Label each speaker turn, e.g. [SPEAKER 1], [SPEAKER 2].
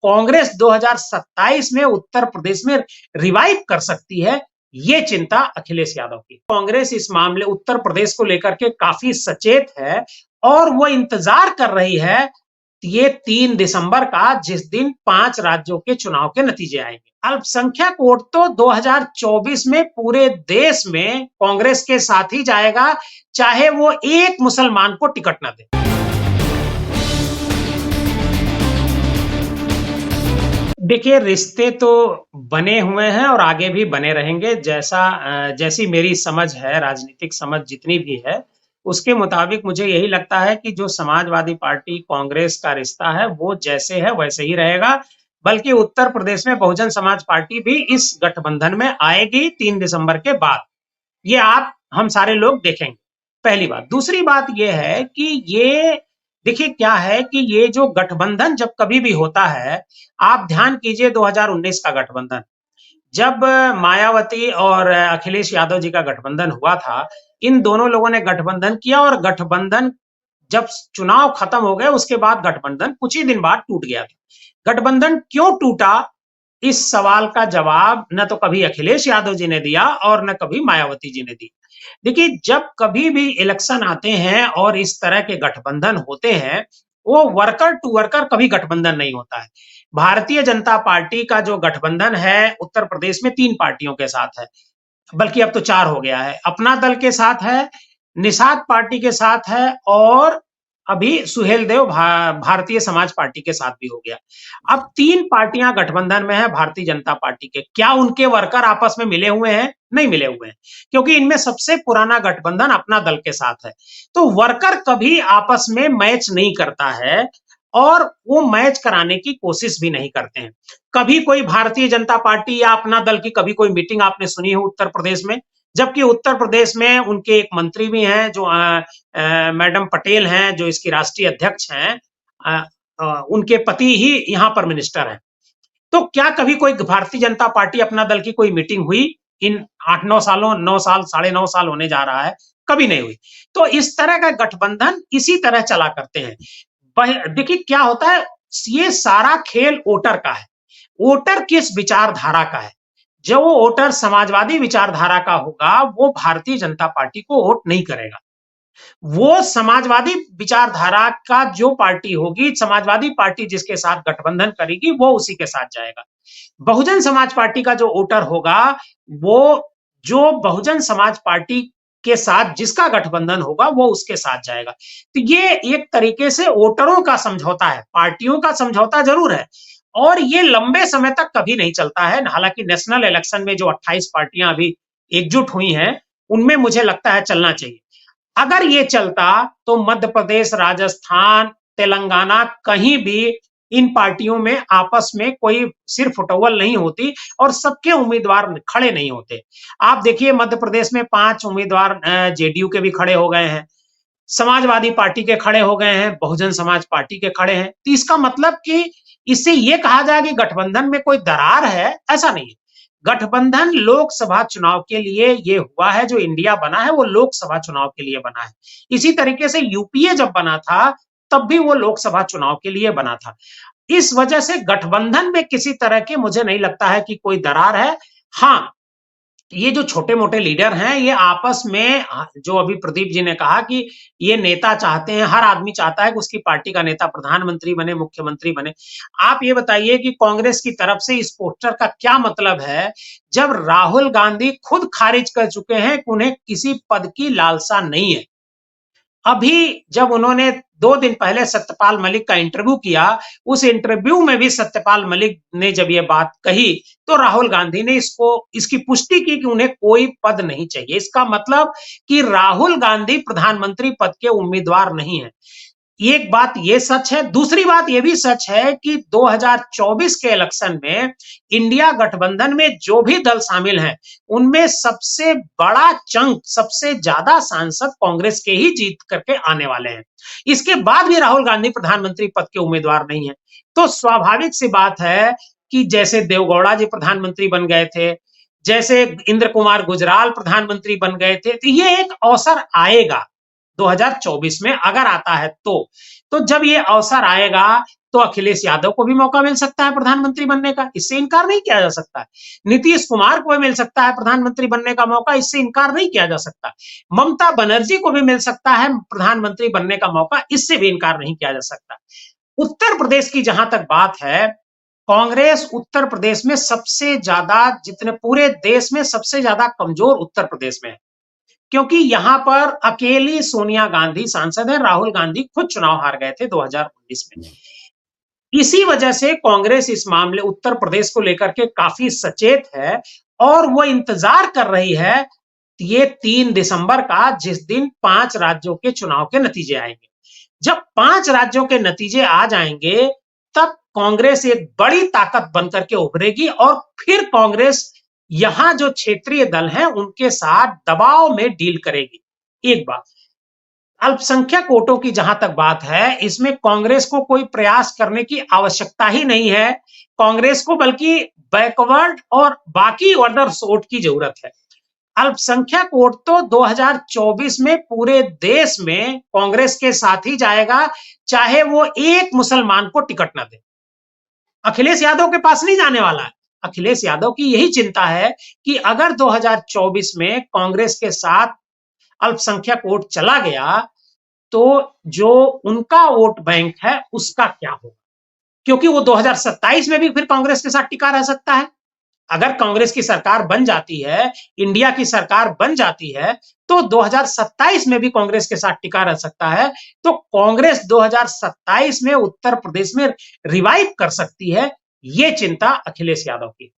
[SPEAKER 1] कांग्रेस 2027 में उत्तर प्रदेश में रिवाइव कर सकती है, ये चिंता अखिलेश यादव की। कांग्रेस इस मामले उत्तर प्रदेश को लेकर के काफी सचेत है और वो इंतजार कर रही है ये 3 दिसंबर का, जिस दिन 5 राज्यों के चुनाव के नतीजे आएंगे। अल्पसंख्यक वोट तो 2024 में पूरे देश में कांग्रेस के साथ ही जाएगा, चाहे वो एक मुसलमान को टिकट न दे। देखिए, रिश्ते तो बने हुए हैं और आगे भी बने रहेंगे। जैसी मेरी समझ है, राजनीतिक समझ जितनी भी है, उसके मुताबिक मुझे यही लगता है कि जो समाजवादी पार्टी कांग्रेस का रिश्ता है वो जैसे है वैसे ही रहेगा। बल्कि उत्तर प्रदेश में बहुजन समाज पार्टी भी इस गठबंधन में आएगी 3 दिसंबर के बाद। ये आप हम सारे लोग देखेंगे, पहली बात। दूसरी बात ये है कि ये देखिए क्या है कि ये जो गठबंधन जब कभी भी होता है, आप ध्यान कीजिए 2019 का गठबंधन, जब मायावती और अखिलेश यादव जी का गठबंधन हुआ था, इन दोनों लोगों ने गठबंधन किया और गठबंधन जब चुनाव खत्म हो गए उसके बाद गठबंधन कुछ ही दिन बाद टूट गया था। गठबंधन क्यों टूटा, इस सवाल का जवाब न तो कभी अखिलेश यादव जी ने दिया और न कभी मायावती जी ने दी। देखिए, जब कभी भी इलेक्शन आते हैं और इस तरह के गठबंधन होते हैं, वो वर्कर टू वर्कर कभी गठबंधन नहीं होता है। भारतीय जनता पार्टी का जो गठबंधन है उत्तर प्रदेश में 3 पार्टियों के साथ है, बल्कि अब तो 4 हो गया है। अपना दल के साथ है, निषाद पार्टी के साथ है और अभी सुहेलदेव भारतीय समाज पार्टी के साथ भी हो गया। अब 3 पार्टियां गठबंधन में है भारतीय जनता पार्टी के। क्या उनके वर्कर आपस में मिले हुए हैं? नहीं मिले हुए हैं, क्योंकि इनमें सबसे पुराना गठबंधन अपना दल के साथ है। तो वर्कर कभी आपस में मैच नहीं करता है और वो मैच कराने की कोशिश भी नहीं करते हैं। कभी कोई भारतीय जनता पार्टी या अपना दल की कभी कोई मीटिंग आपने सुनी हो उत्तर प्रदेश में? जबकि उत्तर प्रदेश में उनके एक मंत्री भी हैं जो मैडम पटेल हैं, जो इसकी राष्ट्रीय अध्यक्ष हैं। उनके पति ही यहाँ पर मिनिस्टर हैं। तो क्या कभी कोई भारतीय जनता पार्टी अपना दल की कोई मीटिंग हुई इन 8-9 सालों, 9 साल, साढ़े 9 साल होने जा रहा है? कभी नहीं हुई। तो इस तरह का गठबंधन इसी तरह चला करते हैं। देखिए क्या होता है, ये सारा खेल वोटर का है। वोटर किस विचारधारा का है? जो वो वोटर समाजवादी विचारधारा का होगा, वो भारतीय जनता पार्टी को वोट नहीं करेगा। वो समाजवादी विचारधारा का जो पार्टी होगी, समाजवादी पार्टी जिसके साथ गठबंधन करेगी, वो उसी के साथ जाएगा। बहुजन समाज पार्टी का जो वोटर होगा, वो जो बहुजन समाज पार्टी के साथ जिसका गठबंधन होगा, वो उसके साथ जाएगा। तो ये एक तरीके से वोटरों का समझौता है, पार्टियों का समझौता जरूर है और ये लंबे समय तक कभी नहीं चलता है। हालांकि नेशनल इलेक्शन में जो 28 पार्टियां अभी एकजुट हुई हैं, उनमें मुझे लगता है चलना चाहिए। अगर ये चलता तो मध्य प्रदेश, राजस्थान, तेलंगाना, कहीं भी इन पार्टियों में आपस में कोई सिर फुटवल नहीं होती और सबके उम्मीदवार खड़े नहीं होते। आप देखिए मध्य प्रदेश में 5 उम्मीदवार जेडीयू के भी खड़े हो गए हैं, समाजवादी पार्टी के खड़े हो गए हैं, बहुजन समाज पार्टी के खड़े हैं। तो इसका मतलब कि इससे ये कहा जाए कि गठबंधन में कोई दरार है, ऐसा नहीं है। गठबंधन लोकसभा चुनाव के लिए ये हुआ है, जो इंडिया बना है वो लोकसभा चुनाव के लिए बना है। इसी तरीके से यूपीए जब बना था तब भी वो लोकसभा चुनाव के लिए बना था। इस वजह से गठबंधन में किसी तरह की मुझे नहीं लगता है कि कोई दरार है। हाँ, ये जो छोटे-मोटे लीडर हैं, ये आपस में जो अभी प्रदीप जी ने कहा कि ये नेता चाहते हैं, हर आदमी चाहता है कि उसकी पार्टी का नेता प्रधानमंत्री बने, मुख्यमंत्री बने। आप ये बताइए कि कांग्रेस की तरफ से इस पोस्टर का क्या मतलब है, जब राहुल गांधी खुद खारिज कर चुके हैं कि उन्हें किसी पद की लालसा नहीं है। अभी जब उन्होंने 2 दिन पहले सत्यपाल मलिक का इंटरव्यू किया, उस इंटरव्यू में भी सत्यपाल मलिक ने जब ये बात कही, तो राहुल गांधी ने इसकी पुष्टि की कि उन्हें कोई पद नहीं चाहिए। इसका मतलब कि राहुल गांधी प्रधानमंत्री पद के उम्मीदवार नहीं है। एक बात ये सच है, दूसरी बात ये भी सच है कि 2024 के इलेक्शन में इंडिया गठबंधन में जो भी दल शामिल हैं, उनमें सबसे बड़ा चंक, सबसे ज्यादा सांसद कांग्रेस के ही जीत करके आने वाले हैं। इसके बाद भी राहुल गांधी प्रधानमंत्री पद के उम्मीदवार नहीं है। तो स्वाभाविक सी बात है कि जैसे देवगौड़ा जी प्रधानमंत्री बन गए थे, जैसे इंद्र कुमार गुजराल प्रधानमंत्री बन गए थे, तो ये एक अवसर आएगा 2024 में, अगर आता है तो जब ये अवसर आएगा तो अखिलेश यादव को भी मौका मिल सकता है प्रधानमंत्री बनने का, इससे इनकार नहीं किया जा सकता है। नीतीश कुमार को भी मिल सकता है प्रधानमंत्री बनने का मौका, इससे इनकार नहीं किया जा सकता। ममता बनर्जी को भी मिल सकता है प्रधानमंत्री बनने का मौका, इससे भी इनकार नहीं किया जा सकता। उत्तर प्रदेश की जहां तक बात है, कांग्रेस उत्तर प्रदेश में सबसे ज्यादा, जितने पूरे देश में सबसे ज्यादा कमजोर उत्तर प्रदेश में है, क्योंकि यहां पर अकेली सोनिया गांधी सांसद है, राहुल गांधी खुद चुनाव हार गए थे 2019 में। इसी वजह से कांग्रेस इस मामले उत्तर प्रदेश को लेकर के काफी सचेत है और वो इंतजार कर रही है ये 3 दिसंबर का, जिस दिन 5 राज्यों के चुनाव के नतीजे आएंगे। जब 5 राज्यों के नतीजे आ जाएंगे, तब कांग्रेस एक बड़ी ताकत बनकर के उभरेगी और फिर कांग्रेस यहां जो क्षेत्रीय दल हैं उनके साथ दबाव में डील करेगी। एक बात, अल्पसंख्यक वोटों की जहां तक बात है, इसमें कांग्रेस को कोई प्रयास करने की आवश्यकता ही नहीं है। कांग्रेस को बल्कि बैकवर्ड और बाकी अदर्स वोट की जरूरत है। अल्पसंख्यक वोट तो 2024 में पूरे देश में कांग्रेस के साथ ही जाएगा, चाहे वो एक मुसलमान को टिकट ना दे। अखिलेश यादव के पास नहीं जाने वाला है। अखिलेश यादव की यही चिंता है कि अगर 2024 में कांग्रेस के साथ अल्पसंख्यक वोट चला गया, तो जो उनका वोट बैंक है उसका क्या होगा, क्योंकि वो 2027 में भी फिर कांग्रेस के साथ टिका रह सकता है। अगर कांग्रेस की सरकार बन जाती है, इंडिया की सरकार बन जाती है, तो 2027 में भी कांग्रेस के साथ टिका रह सकता है। तो कांग्रेस 2027 में उत्तर प्रदेश में रिवाइव कर सकती है, ये चिंता अखिलेश यादव की।